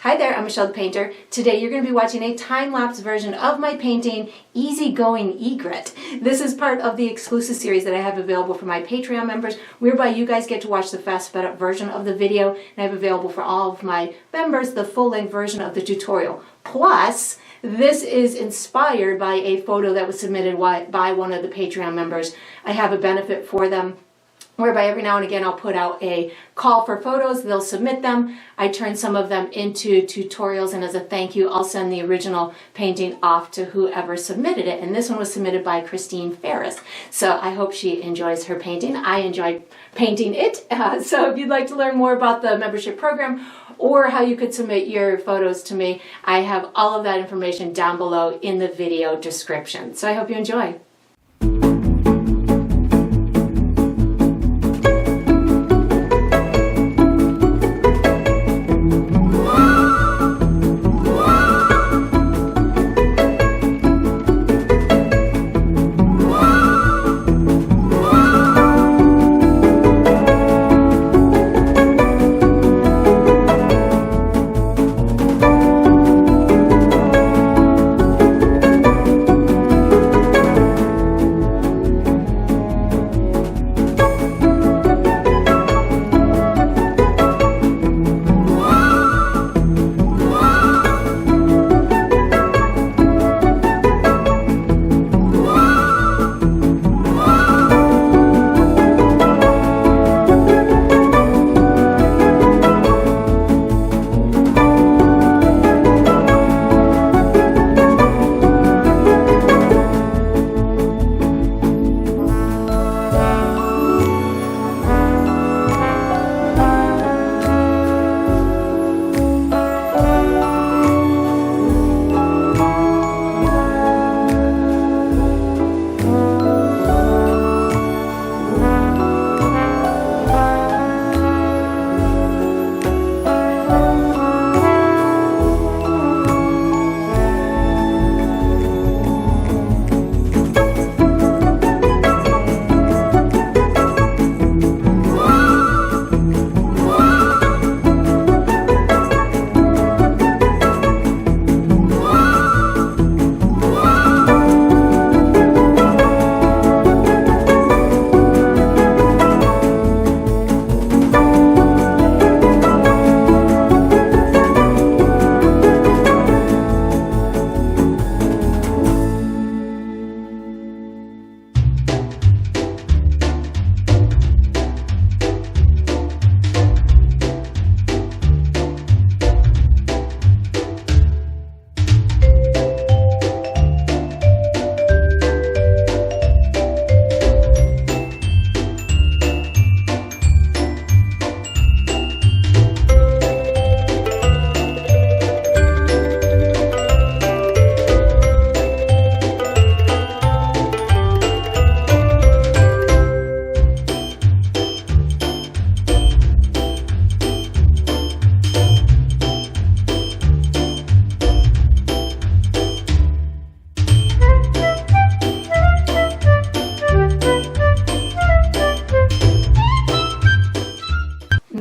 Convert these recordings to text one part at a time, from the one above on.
Hi there, I'm Michelle the Painter. Today you're going to be watching a time-lapse version of my painting, Easygoing Egret. This is part of the exclusive series that I have available for my Patreon members, whereby you guys get to watch the fast sped up version of the video, and I have available for all of my members the full-length version of the tutorial. Plus, this is inspired by a photo that was submitted by one of the Patreon members. I have a benefit for them, whereby every now and again I'll put out a call for photos, they'll submit them, I turn some of them into tutorials, and as a thank you I'll send the original painting off to whoever submitted it, and this one was submitted by Christine Ferris. So I hope she enjoys her painting. I enjoyed painting it, so if you'd like to learn more about the membership program or how you could submit your photos to me, I have all of that information down below in the video description. So I hope you enjoy.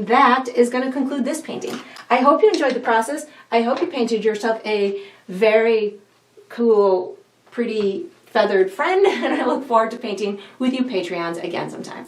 That is going to conclude this painting. I hope you enjoyed the process. I hope you painted yourself a very cool, pretty feathered friend, and I look forward to painting with you Patreons again sometime.